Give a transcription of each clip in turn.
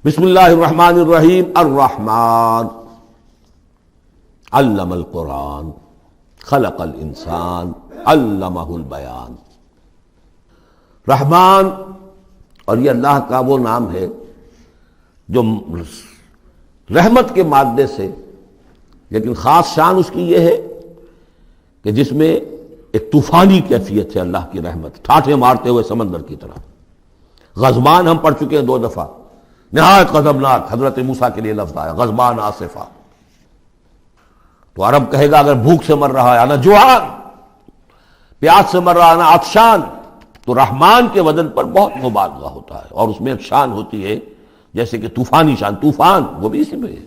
بسم اللہ الرحمن الرحیم الرحمن علم القرآن خلق الانسان علمہ البیان۔ رحمان، اور یہ اللہ کا وہ نام ہے جو رحمت کے مادے سے، لیکن خاص شان اس کی یہ ہے کہ جس میں ایک طوفانی کیفیت ہے اللہ کی رحمت، ٹھاٹھے مارتے ہوئے سمندر کی طرح۔ غضبان ہم پڑھ چکے ہیں 2 دفعہ، نہایت غضبناک، حضرت موسیٰ کے لیے لفظ آیا غضبان آصفہ۔ تو عرب کہے گا اگر بھوک سے مر رہا ہے انا جوعان، پیاس سے مر رہا ہے انا عطشان، تو رحمان کے وزن پر بہت مبالغہ ہوتا ہے، اور اس میں ایک شان ہوتی ہے جیسے کہ طوفانی شان، طوفان وہ بھی اسی میں ہے۔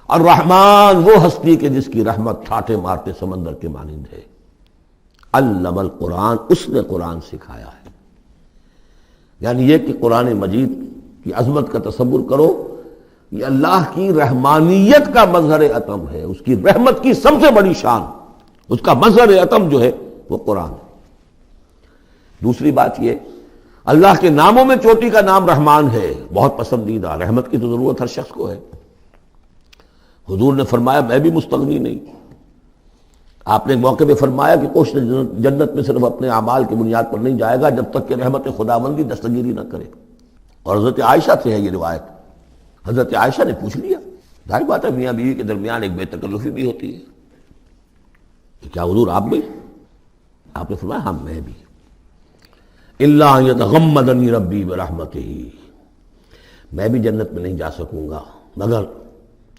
الرحمن وہ ہستی کہ جس کی رحمت ٹھاٹھے مارتے سمندر کے مانند ہے۔ علم القرآن، اس نے قرآن سکھایا ہے۔ یعنی یہ کہ قرآن مجید کی عظمت کا تصور کرو، یہ اللہ کی رحمانیت کا مظہر عتم ہے، اس کی رحمت کی سب سے بڑی شان، اس کا مظہر عتم جو ہے وہ قرآن ہے۔ دوسری بات یہ، اللہ کے ناموں میں چوٹی کا نام رحمان ہے، بہت پسندیدہ۔ رحمت کی تو ضرورت ہر شخص کو ہے۔ حضور نے فرمایا میں بھی مستغنی نہیں۔ آپ نے ایک موقع پہ فرمایا کہ کوشش جنت میں صرف اپنے اعمال کی بنیاد پر نہیں جائے گا جب تک کہ رحمت خداوندی دستگیری نہ کرے۔ اور حضرت عائشہ سے ہے یہ روایت۔ حضرت عائشہ نے پوچھ لیا، ظاہر بات ہے میاں بیوی کے درمیان ایک بے تکلفی بھی ہوتی ہے، کہ کیا حضور آپ بھی؟ آپ نے فرمایا ہاں میں بھی۔ الا ان یتغمدنی ربی برحمتہ، میں بھی جنت میں نہیں جا سکوں گا مگر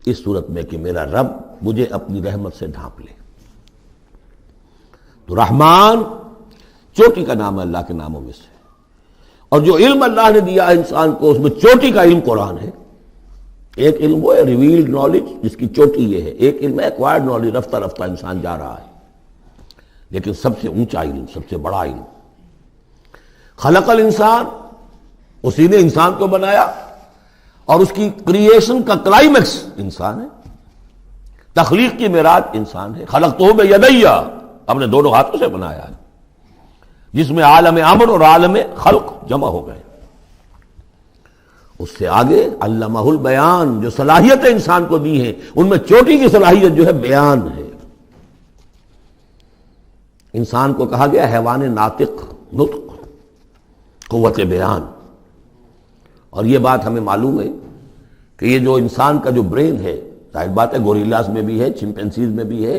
اس صورت میں کہ میرا رب مجھے اپنی رحمت سے ڈھانپ لے۔ تو رحمان چوٹی کا نام ہے اللہ کے ناموں میں سے، اور جو علم اللہ نے دیا ہے انسان کو اس میں چوٹی کا علم قرآن ہے۔ ایک علم وہ ہے ریویلڈ نالج جس کی چوٹی یہ ہے، ایک علم ہے ایکوائرڈ نالج، رفتہ رفتہ انسان جا رہا ہے، لیکن سب سے اونچا علم، سب سے بڑا علم خلق الانسان، اسی نے انسان کو بنایا، اور اس کی کریشن کا کلائمیکس انسان ہے، تخلیق کی معراج انسان ہے۔ خلقتہ بیدی، اپنے دونوں ہاتھوں سے بنایا ہے، جس میں عالم امر اور عالم خلق جمع ہو گئے۔ اس سے آگے علمہ البیان، جو صلاحیتیں انسان کو دی ہیں ان میں چوٹی کی صلاحیت جو ہے بیان ہے۔ انسان کو کہا گیا حیوان ناطق، نطق، قوت بیان۔ اور یہ بات ہمیں معلوم ہے کہ یہ جو انسان کا جو برین ہے، ظاہر بات ہے گوریلاز میں بھی ہے، چمپینزیز میں بھی ہے،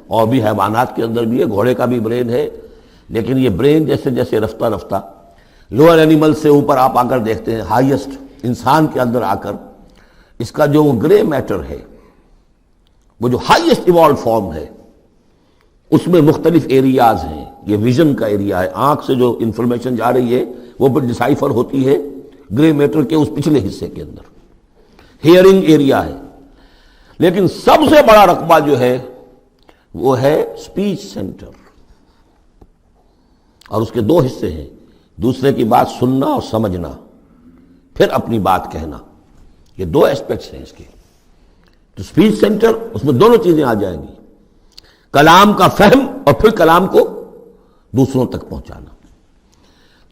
اور بھی حیوانات کے اندر بھی ہے، گھوڑے کا بھی برین ہے، لیکن یہ برین جیسے جیسے رفتہ رفتہ لوئر اینیمل سے اوپر آپ آ کر دیکھتے ہیں، ہائیسٹ انسان کے اندر آ کر اس کا جو گرے میٹر ہے، وہ جو ہائیسٹ ایوالوڈ فارم ہے، اس میں مختلف ایریاز ہیں۔ یہ ویژن کا ایریا ہے، آنکھ سے جو انفارمیشن جا رہی ہے وہ پھر ڈسائفر ہوتی ہے گرے میٹر کے اس پچھلے حصے کے اندر، ہیئرنگ ایریا ہے۔ لیکن سب سے بڑا رقبہ جو ہے وہ ہے سپیچ سینٹر، اور اس کے 2 حصے ہیں، دوسرے کی بات سننا اور سمجھنا، پھر اپنی بات کہنا۔ یہ 2 ایسپیکٹس ہیں اس کے۔ تو سپیچ سینٹر، اس میں دونوں چیزیں آ جائیں گی، کلام کا فہم اور پھر کلام کو دوسروں تک پہنچانا۔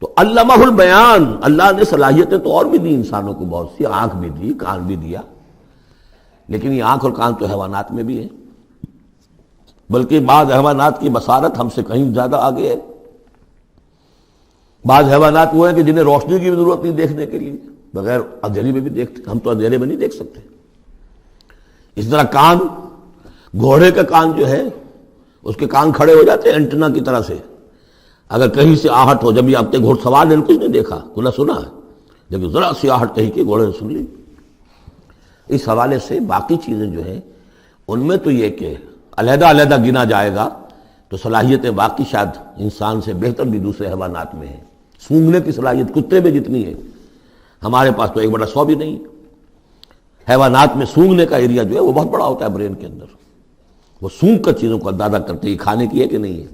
تو علمہ البیان، اللہ نے صلاحیتیں تو اور بھی دی انسانوں کو بہت سی، آنکھ بھی دی، کان بھی دیا، لیکن یہ آنکھ اور کان تو حیوانات میں بھی ہے، بلکہ بعض حیوانات کی بصارت ہم سے کہیں زیادہ آگے ہے۔ بعض حیوانات وہ ہیں کہ جنہیں روشنی کی بھی ضرورت نہیں دیکھنے کے لیے، بغیر اندھیرے میں بھی دیکھتے، ہم تو اندھیرے میں نہیں دیکھ سکتے۔ اس طرح کان، گھوڑے کا کان جو ہے اس کے کان کھڑے ہو جاتے ہیں اینٹنا کی طرح سے، اگر کہیں سے آہٹ ہو، جب یہ آپ کے گھوڑ سوار نے کچھ نہیں دیکھا، کھلا سنا ہے، لیکن ذرا سی آہٹ کہیں کہ گھوڑے نے سن لی۔ اس حوالے سے باقی چیزیں جو ہیں ان میں تو یہ کہ علیحدہ علیحدہ گنا جائے گا تو صلاحیتیں باقی شاید انسان سے بہتر بھی دوسرے حیوانات میں ہیں۔ سونگنے کی صلاحیت کتے میں جتنی ہے ہمارے پاس تو 1/100 بھی نہیں۔ حیوانات میں سونگنے کا ایریا جو ہے وہ بہت بڑا ہوتا ہے برین کے اندر، وہ سونگ کر چیزوں کو اندازہ کرتے ہیں کھانے کی ہے کہ نہیں ہے۔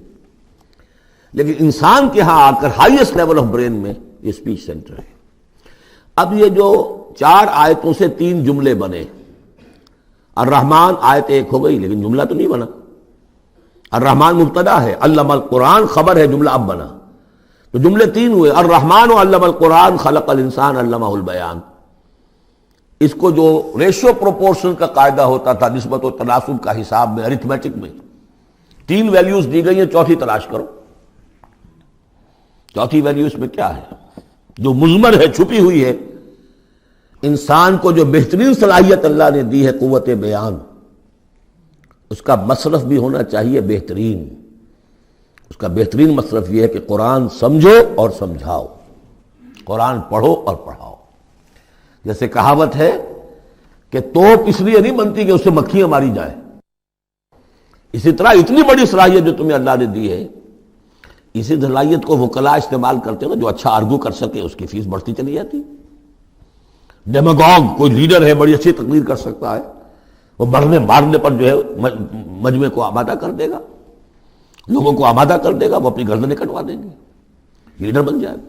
لیکن انسان کے ہاں آ کر ہائیسٹ لیول آف برین میں یہ اسپیچ سینٹر ہے۔ اب یہ جو 4 آیتوں سے 3 جملے بنے، الرحمن آیت 1 ہو گئی لیکن جملہ تو نہیں بنا۔ الرحمن مبتدا ہے، علم القرآن خبر ہے، جملہ اب بنا، تو جملے 3 ہوئے، الرحمن علم القرآن خلق الانسان علمہ البیان۔ اس کو جو ریشو پروپورشن کا قاعدہ ہوتا تھا نسبت و تناسب کا حساب میں ارتھمیٹک میں 3 ویلیوز دی گئی ہیں، چوتھی تلاش کرو۔ چوتھی ویلیو اس میں کیا ہے جو مضمر ہے، چھپی ہوئی ہے؟ انسان کو جو بہترین صلاحیت اللہ نے دی ہے قوت بیان، اس کا مصرف بھی ہونا چاہیے بہترین۔ اس کا بہترین مصرف یہ ہے کہ قرآن سمجھو اور سمجھاؤ، قرآن پڑھو اور پڑھاؤ۔ جیسے کہاوت ہے کہ توپ اس لیے نہیں بنتی کہ اس سے مکھیاں ماری جائیں، اسی طرح اتنی بڑی صلاحیت جو تمہیں اللہ نے دی ہے، اسی صلاحیت کو وکلاء استعمال کرتے ہیں، جو اچھا آرگو کر سکے اس کی فیس بڑھتی چلی جاتی۔ ڈیماگوگ کوئی لیڈر ہے، بڑی اچھی تقریر کر سکتا ہے، وہ مرنے مارنے پر جو ہے مجمع کو آمادہ کر دے گا، لوگوں کو آمادہ کر دے گا، وہ اپنی گردنیں کٹوا دیں گے، لیڈر بن جائے گا۔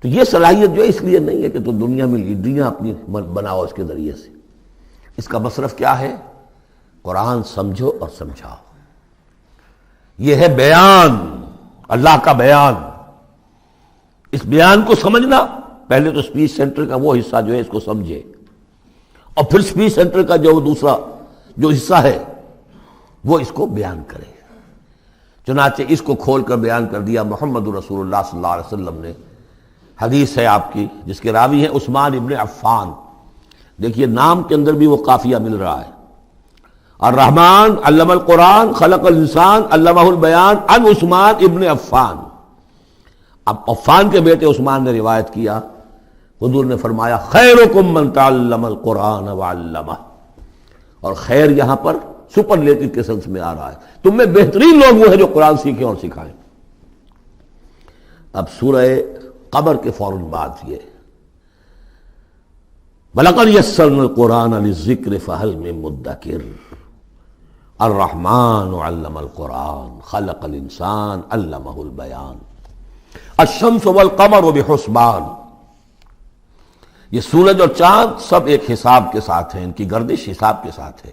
تو یہ صلاحیت جو ہے اس لیے نہیں ہے کہ تو دنیا میں لیڈریاں اپنی بناؤ اس کے ذریعے سے، اس کا مصرف کیا ہے؟ قرآن سمجھو اور سمجھاؤ۔ یہ ہے بیان، اللہ کا بیان۔ اس بیان کو سمجھنا، پہلے تو اسپیچ سینٹر کا وہ حصہ جو ہے اس کو سمجھے، اور پھر اسپیچ سینٹر کا جو دوسرا جو حصہ ہے وہ اس کو بیان کرے۔ چنانچہ اس کو کھول کر بیان کر دیا محمد رسول اللہ صلی اللہ علیہ وسلم نے۔ حدیث ہے آپ کی جس کے راوی ہیں عثمان ابن عفان۔ دیکھیے نام کے اندر بھی وہ قافیہ مل رہا ہے، الرحمن علم القرآن خلق الانسان علمہ البیان عن عثمان ابن عفان۔ اب عفان کے بیٹے عثمان نے روایت کیا، حضور نے فرمایا خیرکم من تعلم القرآن وعلمہ، اور خیر یہاں پر سپرلیٹو کے سنس میں آ رہا ہے، تم میں بہترین لوگ وہ ہیں جو قرآن سیکھیں اور سکھائیں۔ اب سورہ قمر کے فوراً بعد یہ وَلَقَدْ يَسَّرْنَا الْقُرْآنَ لِلذِّكْرِ فَهَلْ مِن مُدَّكِرٍ الرحمن علم القرآن خلق الانسان علمہ البیان الشمس والقمر بحسبان۔ یہ سورج اور چاند سب ایک حساب کے ساتھ ہیں، ان کی گردش حساب کے ساتھ ہے،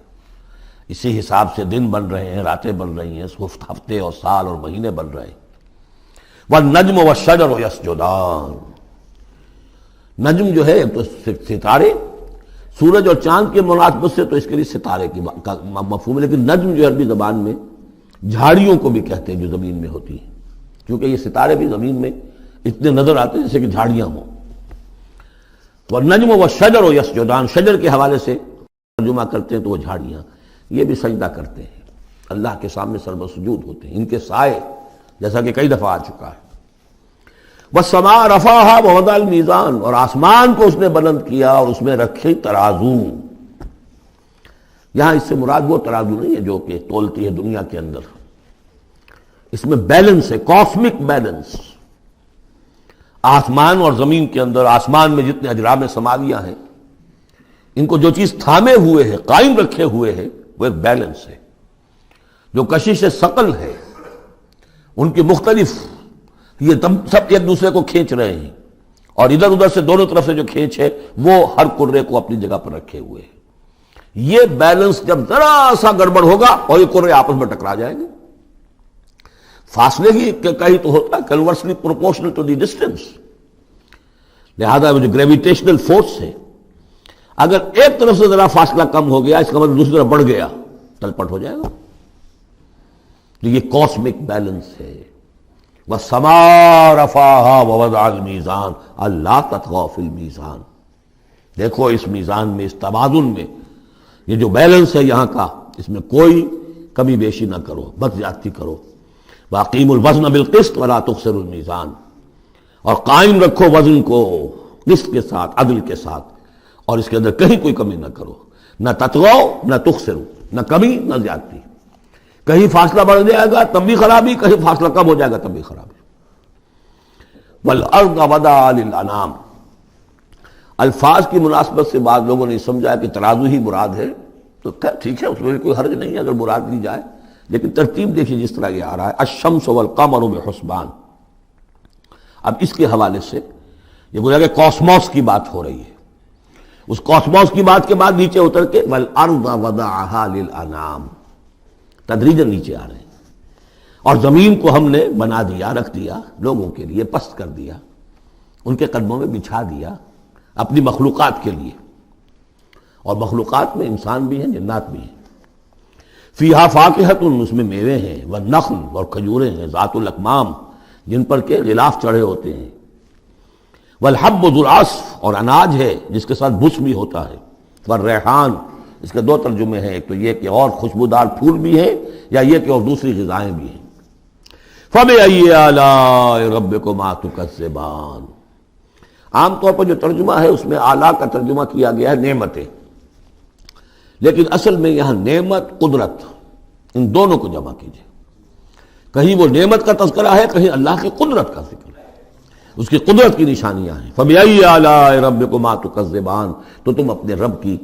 اسی حساب سے دن بن رہے ہیں، راتیں بن رہی ہیں، ہفتے اور سال اور مہینے بن رہے ہیں۔ والنجم والشجر یسجدان، نجم جو ہے تو ستارے، سورج اور چاند کے مناسبت سے تو اس کے لیے ستارے کی مفہوم ہے، لیکن نجم جو عربی زبان میں جھاڑیوں کو بھی کہتے ہیں جو زمین میں ہوتی ہیں، کیونکہ یہ ستارے بھی زمین میں اتنے نظر آتے ہیں جیسے کہ جھاڑیاں ہوں۔ والنجم والشجر یسجدان، شجر کے حوالے سے ترجمہ کرتے ہیں تو وہ جھاڑیاں، یہ بھی سجدہ کرتے ہیں، اللہ کے سامنے سربسجود ہوتے ہیں، ان کے سائے، جیسا کہ کئی دفعہ آ چکا ہے۔ والسماء رفعها ووضع الميزان، اور آسمان کو اس نے بلند کیا اور اس میں رکھے ترازو۔ یہاں اس سے مراد وہ ترازو نہیں ہے جو کہ تولتی ہے دنیا کے اندر، اس میں بیلنس ہے، کاسمک بیلنس۔ آسمان اور زمین کے اندر، آسمان میں جتنے اجرام سماویہ ہیں، ان کو جو چیز تھامے ہوئے ہے، قائم رکھے ہوئے ہے، وہ ایک بیلنس ہے۔ جو کشش ثقل ہے، ان کی مختلف، یہ سب ایک دوسرے کو کھینچ رہے ہیں، اور ادھر ادھر سے دونوں طرف سے جو کھینچ ہے وہ ہر کرے کو اپنی جگہ پر رکھے ہوئے ہیں۔ یہ بیلنس جب ذرا سا گڑبڑ ہوگا اور یہ کرے آپس میں ٹکرا جائیں گے، فاصلے ہی کہیں تو ہوتا ہے conversely proportional to the distance, لہذا وہ جو گریویٹیشنل فورس ہے، اگر ایک طرف سے ذرا فاصلہ کم ہو گیا، اس کا مطلب دوسری طرف بڑھ گیا، تلپٹ ہو جائے گا۔ تو یہ کاسمک بیلنس ہے۔ وَالسَّمَاءَ رَفَعَهَا وَوَضَعَ الْمِيزَانَ أَلَّا تَطْغَوْا فِي الْمِيزَانِ، دیکھو اس میزان میں، اس توازن میں، یہ جو بیلنس ہے یہاں کا، اس میں کوئی کمی بیشی نہ کرو، بد زیادتی کرو۔ وَأَقِيمُوا الْوَزْنَ بِالْقِسْطِ وَلَا تُخْسِرُوا الْمِيزَانَ، اور قائم رکھو وزن کو قسط کے ساتھ، عدل کے ساتھ، اور اس کے اندر کہیں کوئی کمی نہ کرو، نہ تطغوا نہ تخسروا، نہ کمی نہ زیادتی۔ کہیں فاصلہ بڑھ جائے گا تب بھی خرابی، کہیں فاصلہ کم ہو جائے گا تب بھی خرابی۔ وَالْأَرْضَ وَضَعَهَا لِلْأَنَامِ، الفاظ کی مناسبت سے بعض لوگوں نے سمجھا کہ ترازو ہی مراد ہے، تو ٹھیک ہے، اس میں کوئی حرج نہیں ہے اگر مراد لی جائے، لیکن ترتیب دیکھیے جس طرح یہ آ رہا ہے، الشمس والقمر بحسبان۔ اب اس کے حوالے سے یہ گویا کہ کاسموس کی بات ہو رہی ہے، اس کاسموس کی بات کے بعد نیچے اتر کے وَالْأَرْضَ وَضَعَهَا لِلْأَنَامِ، تدریجاً نیچے آ رہے ہیں، اور زمین کو ہم نے بنا دیا، رکھ دیا لوگوں کے لیے، پست کر دیا، ان کے قدموں میں بچھا دیا اپنی مخلوقات کے لیے۔ اور مخلوقات میں انسان بھی ہیں، جنات بھی ہیں۔ فیہا فاکہۃ، اس میں میوے ہیں، والنخل، اور کھجوریں ہیں، ذات الاکمام، جن پر کے غلاف چڑھے ہوتے ہیں، والحب ذو العصف، اور اناج ہے جس کے ساتھ بس بھی ہوتا ہے، والریحان، اس کے دو ترجمے ہیں، ایک تو یہ کہ اور خوشبودار پھول بھی ہیں، یا یہ کہ اور دوسری غذائیں بھی ہیں۔ فَبِأَيِّ آلَاءِ رَبِّكُمَا تُكَذِّبَانِ، عام طور پر جو ترجمہ ہے اس میں آلہ کا ترجمہ کیا گیا ہے نعمتیں، لیکن اصل میں یہاں نعمت، قدرت، ان دونوں کو جمع کیجیے۔ کہیں وہ نعمت کا تذکرہ ہے، کہیں اللہ کی قدرت کا ذکر ہے، اس کی قدرت کی نشانیاں ہیں۔ فَبِأَيِّ آلَاءِ رَبِّكُمَا تُكَذِّبَانِ، تو تم اپنے رب کی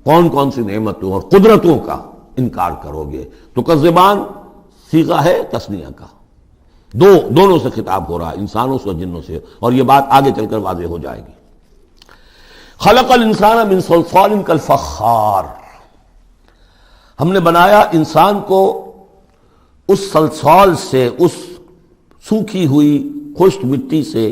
کون کون سی نعمتوں اور قدرتوں کا انکار کرو گے۔ تکذبان صیغہ ہے تثنیہ کا، دونوں سے خطاب ہو رہا ہے، انسانوں سے اور جنوں سے، اور یہ بات آگے چل کر واضح ہو جائے گی۔ خلق الانسان من صلصال کالفخار، ہم نے بنایا انسان کو اس صلصال سے، اس سوکھی ہوئی خشک مٹی سے،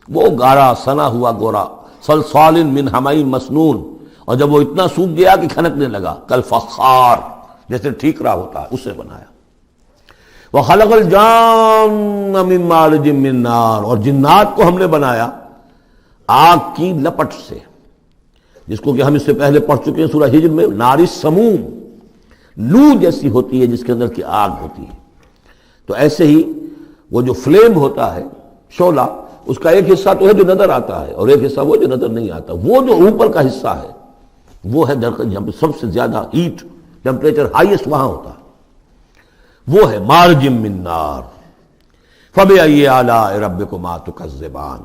وہ گارا سنا ہوا گورا، صلصال من حمئی مسنون، اور جب وہ اتنا سوکھ گیا کہ کھنکنے لگا، کالفخار، جیسے ٹھیکرا ہوتا ہے، اسے بنایا۔ وَخَلَقَ الْجَانَّ مِن مَارِجٍ مِّن نَار، اور جنات کو ہم نے بنایا آگ کی لپٹ سے، جس کو کہ ہم اس سے پہلے پڑھ چکے ہیں سورہ ہجر میں، نار السموم، لو جیسی ہوتی ہے جس کے اندر کی آگ ہوتی ہے۔ تو ایسے ہی وہ جو فلیم ہوتا ہے، شعلہ، اس کا ایک حصہ تو ہے جو نظر آتا ہے، اور ایک حصہ وہ جو نظر نہیں آتا۔ وہ جو اوپر کا حصہ ہے وہ ہے درخت جہاں پہ سب سے زیادہ ہیٹ، ٹیمپریچر ہائیسٹ وہاں ہوتا ہے، وہ ہے مارج من نار۔ فَبِأَيِّ آلَاءِ رَبِّكُمَا تُكَذِّبَانِ،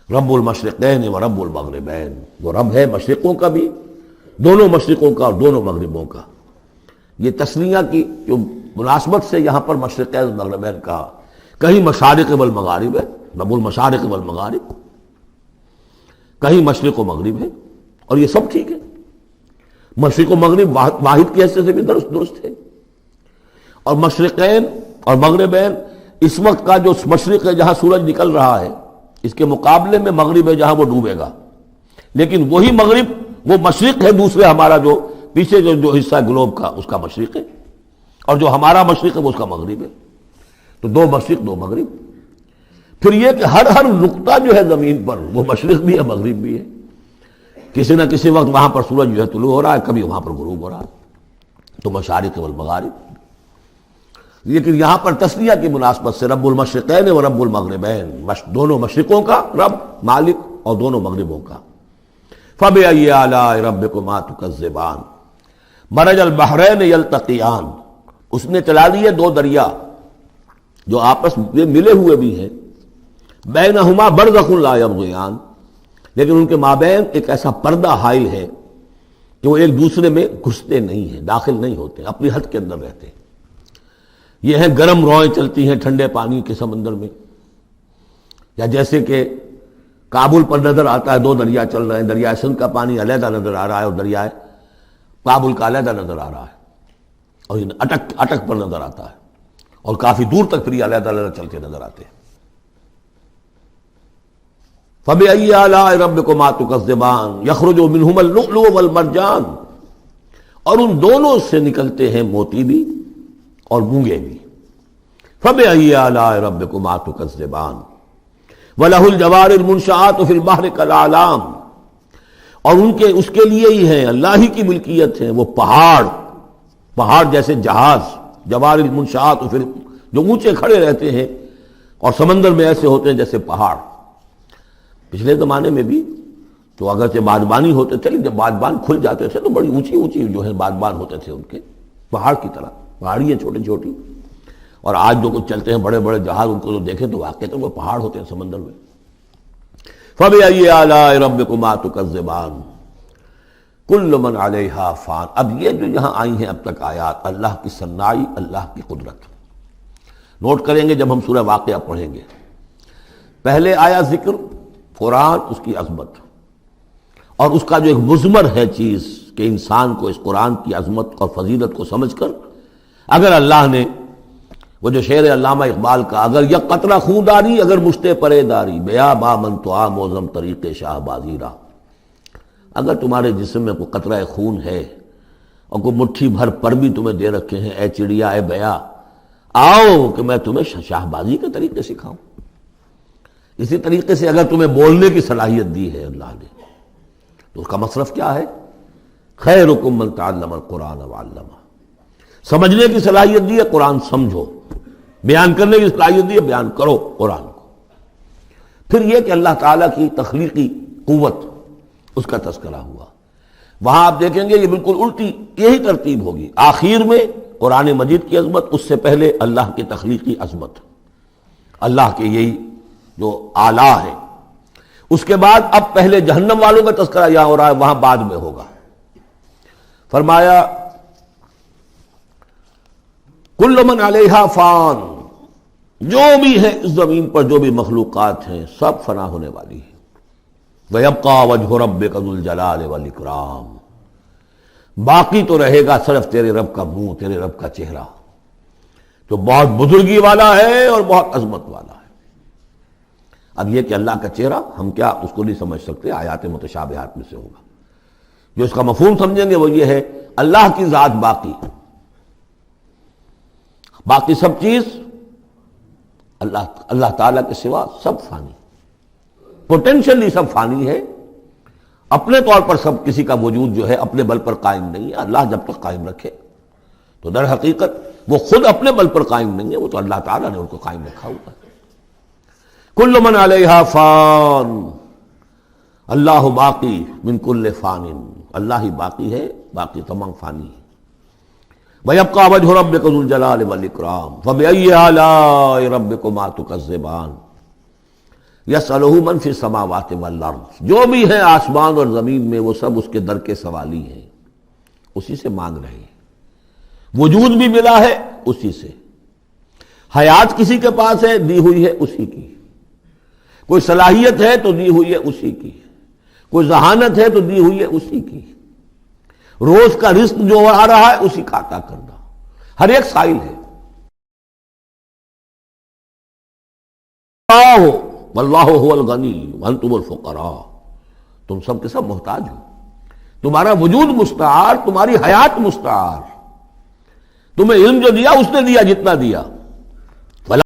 رب المشرقین و رب المغربین، وہ رب ہے مشرقوں کا بھی، دونوں مشرقوں کا اور دونوں مغربوں کا۔ یہ تسنیہ کی جو مناسبت سے یہاں پر مشرقین و مغربین کا، کہیں مشارق والمغارب ہے، رب المشارق والمغارب، کہیں مشرق و مغرب ہے، اور یہ سب ٹھیک ہے، مشرق و مغرب واحد کی حیثیت سے بھی درست ہے۔ اور مشرقین اور مغربین، اس وقت کا جو مشرق ہے جہاں سورج نکل رہا ہے، اس کے مقابلے میں مغرب ہے جہاں وہ ڈوبے گا، لیکن وہی مغرب وہ مشرق ہے دوسرے، ہمارا جو پیچھے جو حصہ ہے گلوب کا، اس کا مشرق ہے، اور جو ہمارا مشرق ہے وہ اس کا مغرب ہے۔ تو دو مشرق دو مغرب۔ پھر یہ کہ ہر نقطہ جو ہے زمین پر وہ مشرق بھی ہے مغرب بھی ہے، کسی نہ کسی وقت وہاں پر سورج جو ہے طلوع ہو رہا ہے، کبھی وہاں پر غروب ہو رہا ہے، تو مشارق والمغارب۔ لیکن یہاں پر تسنیہ کی مناسبت سے رب المشرقین و رب المغربین، دونوں مشرقوں کا رب مالک اور دونوں مغربوں کا۔ فَبِأَيِّ آلَاءِ رَبِّكُمَا تُكَذِّبَانِ، مَرَجَ الْبَحْرَيْنِ يَلْتَقِيَانِ، اس نے چلا لیے دو دریا جو آپس میں ملے ہوئے بھی ہیں، بَيْنَهُمَا بَرْزَخٌ لَا يَبْغِيَانِ، لیکن ان کے مابین ایک ایسا پردہ حائل ہے کہ وہ ایک دوسرے میں گھستے نہیں ہیں، داخل نہیں ہوتے، اپنی حد کے اندر رہتے ہیں۔ یہ ہیں گرم روئیں چلتی ہیں ٹھنڈے پانی کے سمندر میں، یا جیسے کہ کابل پر نظر آتا ہے دو دریا چل رہے ہیں، دریائے سندھ کا پانی علیحدہ نظر آ رہا ہے اور دریائے کابل کا علیحدہ نظر آ رہا ہے، اور یہ اٹک پر نظر آتا ہے، اور کافی دور تک پھر یہ علیحدہ علیحدہ چلتے نظر آتے ہیں۔ فَبِأَيِّ آلَاءِ رَبِّكُمَا تُكَذِّبَانِ يَخْرُجُ مِنْهُمَا اللُّؤْلُؤُ وَالْمَرْجَانُ، اور ان دونوں سے نکلتے ہیں موتی بھی اور مونگے بھی۔ فَبِأَيِّ آلَاءِ رَبِّكُمَا تُكَذِّبَانِ وَلَهُ الْجَوَارِ الْمُنشَآتُ فِي الْبَحْرِ كَالْأَعْلَامِ، اور اس کے لیے ہی ہیں، اللہ ہی کی ملکیت ہے وہ پہاڑ جیسے جہاز، جوار المنشآت، پھر جو اونچے کھڑے رہتے ہیں اور سمندر میں ایسے ہوتے ہیں جیسے پہاڑ۔ پچھلے زمانے میں بھی تو اگرچہ بادبانی ہوتے تھے، جب بادبان کھل جاتے تھے تو بڑی اونچی جو ہے بادبان ہوتے تھے ان کے، پہاڑ کی طرح، پہاڑیاں چھوٹی چھوٹی، اور آج جو کچھ چلتے ہیں بڑے بڑے جہاز، ان کو جو دیکھیں تو واقعی تو وہ پہاڑ ہوتے ہیں سمندر میں۔ فَبِأَيِّ آلَاءِ رَبِّكُمَا تُكَذِّبَانِ كُلُّ مَنْ عَلَيْهَا فَانٍ، اب یہ جو یہاں آئی ہیں اب تک آیات، اللہ کی صنائی، اللہ کی قدرت نوٹ کریں گے جب ہم سورہ واقعہ پڑھیں گے۔ پہلے آیا ذکر قرآن، اس کی عظمت، اور اس کا جو ایک مضمر ہے چیز کہ انسان کو اس قرآن کی عظمت اور فضیلت کو سمجھ کر، اگر اللہ نے وہ جو شعر علامہ اقبال کا، اگر یک قطرہ خون داری، اگر مشتے پرے داری، بیا با من تو موزم طریق شاہ بازی را، اگر تمہارے جسم میں کوئی قطرہ خون ہے اور کوئی مٹھی بھر پر بھی تمہیں دے رکھے ہیں، اے چڑیا اے بیا، آؤ کہ میں تمہیں شاہ بازی کے طریقے سکھاؤں۔ اسی طریقے سے اگر تمہیں بولنے کی صلاحیت دی ہے اللہ نے تو اس کا مصرف کیا ہے؟ خیرکم من تعلم القرآن وعلمہ۔ سمجھنے کی صلاحیت دی ہے، قرآن سمجھو۔ بیان کرنے کی صلاحیت دی ہے، بیان کرو قرآن کو۔ پھر یہ کہ اللہ تعالیٰ کی تخلیقی قوت، اس کا تذکرہ ہوا۔ وہاں آپ دیکھیں گے یہ بالکل الٹی یہی ترتیب ہوگی، آخر میں قرآن مجید کی عظمت، اس سے پہلے اللہ کی تخلیقی عظمت، اللہ کے یہی جو اعلیٰ ہے، اس کے بعد اب پہلے جہنم والوں کا تذکرہ یہاں ہو رہا ہے، وہاں بعد میں ہوگا۔ فرمایا کل من علیہا فان، جو بھی ہے اس زمین پر جو بھی مخلوقات ہیں سب فنا ہونے والی ہے۔ وَيَبْقَى وَجْهُ رَبِّكَ ذُو الْجَلَالِ وَالْإِكْرَامِ، باقی تو رہے گا صرف تیرے رب کا منہ، تیرے رب کا چہرہ، جو بہت بزرگی والا ہے اور بہت عظمت والا ہے۔ اب یہ کہ اللہ کا چہرہ ہم کیا اس کو نہیں سمجھ سکتے، آیات متشابہات میں سے ہوگا۔ جو اس کا مفہوم سمجھیں گے وہ یہ ہے اللہ کی ذات باقی، باقی سب چیز اللہ تعالیٰ کے سوا سب فانی، پوٹینشلی سب فانی ہے، اپنے طور پر سب کسی کا وجود جو ہے اپنے بل پر قائم نہیں ہے۔ اللہ جب تک قائم رکھے تو در حقیقت وہ خود اپنے بل پر قائم نہیں ہے، وہ تو اللہ تعالیٰ نے ان کو قائم رکھا ہوا ہے۔ کل من علیہا فان، اللہ باقی من کل فان، اللہ ہی باقی ہے، باقی تمام فانی ہے۔ وَيَبْقَى وَجْهُ رَبِّكَ ذُو الْجَلَالِ وَالْإِكْرَامِ فَبِأَيِّ آلَاءِ رَبِّكُمَا تُكَذِّبَانِ يَسْأَلُهُ مَنْ فِي السَّمَاوَاتِ وَالْأَرْضِ، جو بھی ہیں آسمان اور زمین میں وہ سب اس کے در کے سوالی ہیں، اسی سے مانگ رہے ہیں۔ وجود بھی ملا ہے اسی سے، حیات کسی کے پاس ہے دی ہوئی ہے اسی کی، کوئی صلاحیت ہے تو دی ہوئی ہے اسی کی، کوئی ذہانت ہے تو دی ہوئی ہے اسی کی، روز کا رزق جو آ رہا ہے اسی کا عطا کرنا، ہر ایک سائل ہے۔ واللہ هو الغنی وانتم الفقراء، تم سب کے سب محتاج ہو، تمہارا وجود مستعار، تمہاری حیات مستعار، تمہیں علم جو دیا اس نے دیا جتنا دیا،